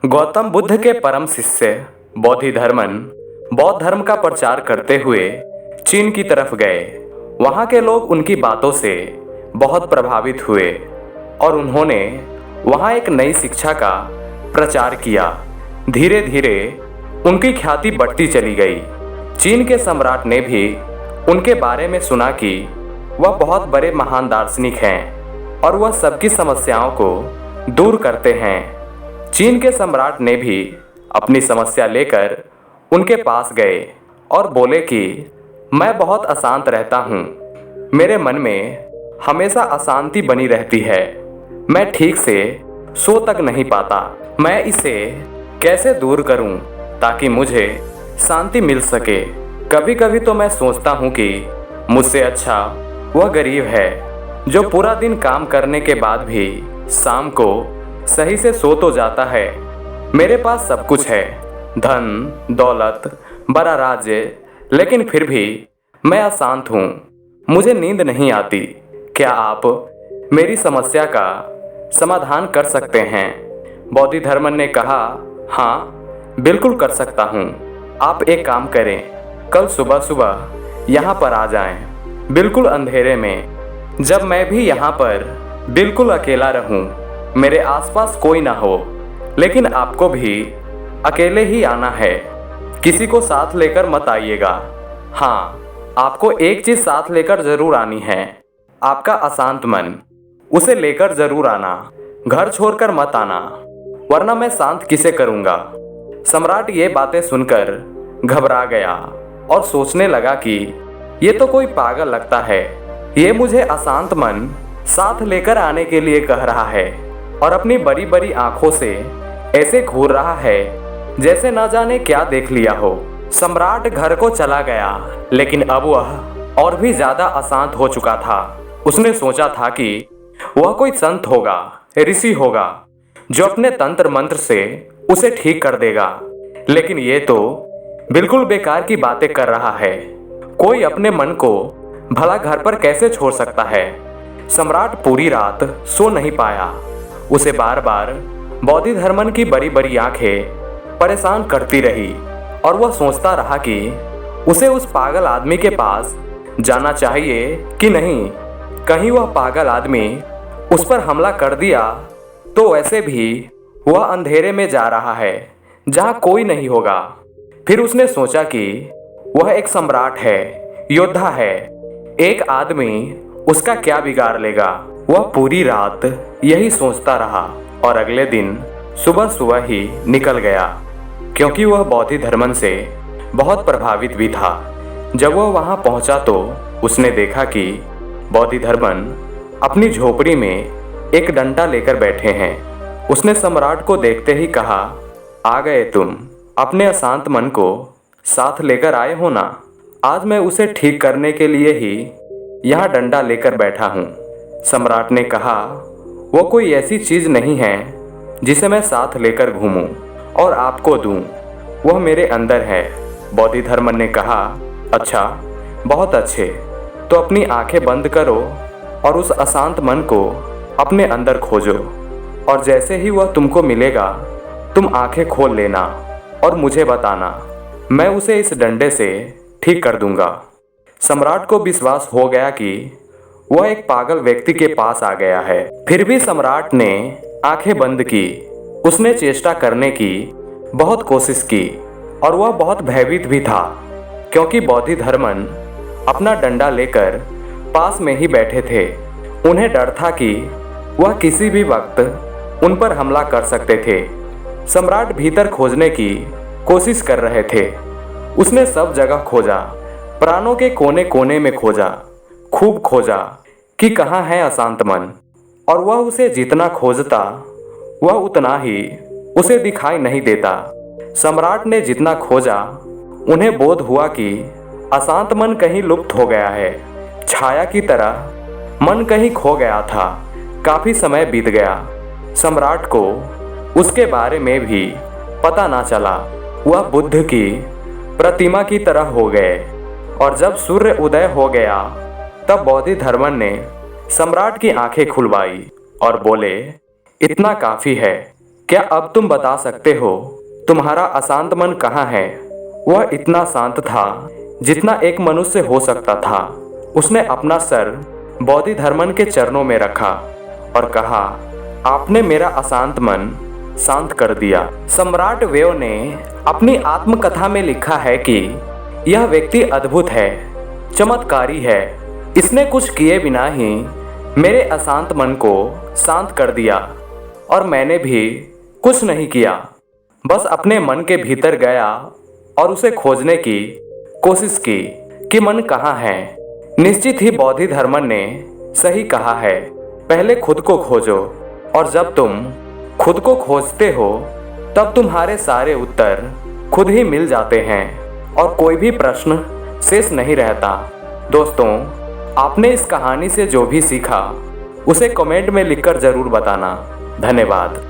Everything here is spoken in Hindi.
गौतम बुद्ध के परम शिष्य बोधिधर्मन बौद्ध धर्म का प्रचार करते हुए चीन की तरफ गए। वहाँ के लोग उनकी बातों से बहुत प्रभावित हुए और उन्होंने वहाँ एक नई शिक्षा का प्रचार किया। धीरे धीरे उनकी ख्याति बढ़ती चली गई। चीन के सम्राट ने भी उनके बारे में सुना कि वह बहुत बड़े महान दार्शनिक हैं और वह सबकी समस्याओं को दूर करते हैं। चीन के सम्राट ने भी अपनी समस्या लेकर उनके पास गए और बोले कि मैं बहुत अशांत रहता हूँ। मेरे मन में हमेशा अशांति बनी रहती है। मैं ठीक से सो तक नहीं पाता। मैं इसे कैसे दूर करूँ ताकि मुझे शांति मिल सके। कभी कभी तो मैं सोचता हूँ कि मुझसे अच्छा वह गरीब है जो पूरा दिन काम करने के बाद भी शाम को सही से सो तो जाता है। मेरे पास सब कुछ है, धन दौलत, बड़ा राज्य, लेकिन फिर भी मैं अशांत हूँ। मुझे नींद नहीं आती। क्या आप मेरी समस्या का समाधान कर सकते हैं? बोधिधर्मन ने कहा, हाँ बिल्कुल कर सकता हूँ। आप एक काम करें, कल सुबह सुबह यहाँ पर आ जाएं, बिल्कुल अंधेरे में, जब मैं भी यहाँ पर बिल्कुल अकेला रहूँ, मेरे आसपास कोई ना हो। लेकिन आपको भी अकेले ही आना है, किसी को साथ लेकर मत आइएगा। हाँ, आपको एक चीज़ साथ लेकर जरूर आनी है, आपका अशांत मन। उसे लेकर जरूर आना, घर छोड़कर मत आना, वरना मैं शांत किसे करूँगा। सम्राट ये बातें सुनकर घबरा गया और सोचने लगा कि ये तो कोई पागल लगता है। ये मुझे अशांत मन साथ लेकर आने के लिए कह रहा है और अपनी बड़ी बड़ी आंखों से ऐसे घूर रहा है जैसे न जाने क्या देख लिया हो। सम्राट घर को चला गया, लेकिन अब वह और भी ज्यादा अशांत हो चुका था। उसने सोचा था कि वह कोई संत होगा, ऋषि होगा, जो अपने तंत्र मंत्र से उसे ठीक कर देगा। लेकिन ये तो बिल्कुल बेकार की बातें कर रहा है। कोई अपने मन को भला घर पर कैसे छोड़ सकता है? सम्राट पूरी रात सो नहीं पाया। उसे बार बार बोधिधर्मन की बड़ी बड़ी आंखें परेशान करती रही और वह सोचता रहा कि उसे उस पागल आदमी के पास जाना चाहिए कि नहीं। कहीं वह पागल आदमी उस पर हमला कर दिया तो वैसे भी वह अंधेरे में जा रहा है जहाँ कोई नहीं होगा। फिर उसने सोचा कि वह एक सम्राट है, योद्धा है, एक आदमी उसका क्या बिगाड़ लेगा। वह पूरी रात यही सोचता रहा और अगले दिन सुबह सुबह ही निकल गया, क्योंकि वह बोधिधर्मन से बहुत प्रभावित भी था। जब वह वहां पहुंचा तो उसने देखा कि बोधिधर्मन अपनी झोपड़ी में एक डंडा लेकर बैठे हैं। उसने सम्राट को देखते ही कहा, आ गए तुम, अपने अशांत मन को साथ लेकर आए हो ना। आज मैं उसे ठीक करने के लिए ही यहाँ डंडा लेकर बैठा हूँ। सम्राट ने कहा, वो कोई ऐसी चीज़ नहीं है जिसे मैं साथ लेकर घूमूं और आपको दूं, वह मेरे अंदर है। बोधिधर्मन ने कहा, अच्छा, बहुत अच्छे, तो अपनी आंखें बंद करो और उस अशांत मन को अपने अंदर खोजो, और जैसे ही वह तुमको मिलेगा तुम आंखें खोल लेना और मुझे बताना। मैं उसे इस डंडे से ठीक कर दूंगा। सम्राट को विश्वास हो गया कि वह एक पागल व्यक्ति के पास आ गया है। फिर भी सम्राट ने आंखें बंद की। उसने चेष्टा करने की बहुत कोशिश की और वह बहुत भयभीत भी था, क्योंकि बोधिधर्मन अपना डंडा लेकर पास में ही बैठे थे। उन्हें डर था कि वह किसी भी वक्त उन पर हमला कर सकते थे। सम्राट भीतर खोजने की कोशिश कर रहे थे। उसने सब जगह खोजा, प्राणों के कोने कोने में खोजा, खूब खोजा कि कहाँ है अशांत मन, और वह उसे जितना खोजता वह उतना ही उसे दिखाई नहीं देता। सम्राट ने जितना खोजा उन्हें बोध हुआ कि अशांत मन कहीं लुप्त हो गया है। छाया की तरह मन कहीं खो गया था। काफी समय बीत गया, सम्राट को उसके बारे में भी पता ना चला। वह बुद्ध की प्रतिमा की तरह हो गए, और जब सूर्य उदय हो गया तब बोधिधर्मन ने सम्राट की आंखें खुलवाई और बोले, इतना काफ़ी है, क्या अब तुम बता सकते हो तुम्हारा अशांत मन कहाँ है? वह इतना शांत था जितना एक मनुष्य हो सकता था। उसने अपना सर बोधिधर्मन के चरणों में रखा और कहा, आपने मेरा अशांत मन शांत कर दिया। सम्राट वेव ने अपनी आत्मकथा में लिखा है कि यह व्यक्ति अद्भुत है, चमत्कारी है। इसने कुछ किए बिना ही मेरे अशांत मन को शांत कर दिया और मैंने भी कुछ नहीं किया, बस अपने मन के भीतर गया और उसे खोजने की कोशिश की कि मन कहाँ है। निश्चित ही बोधिधर्मन ने सही कहा है, पहले खुद को खोजो और जब तुम खुद को खोजते हो तब तुम्हारे सारे उत्तर खुद ही मिल जाते हैं और कोई भी प्रश्न शेष नहीं रहता। दोस्तों, आपने इस कहानी से जो भी सीखा उसे कमेंट में लिखकर ज़रूर बताना। धन्यवाद।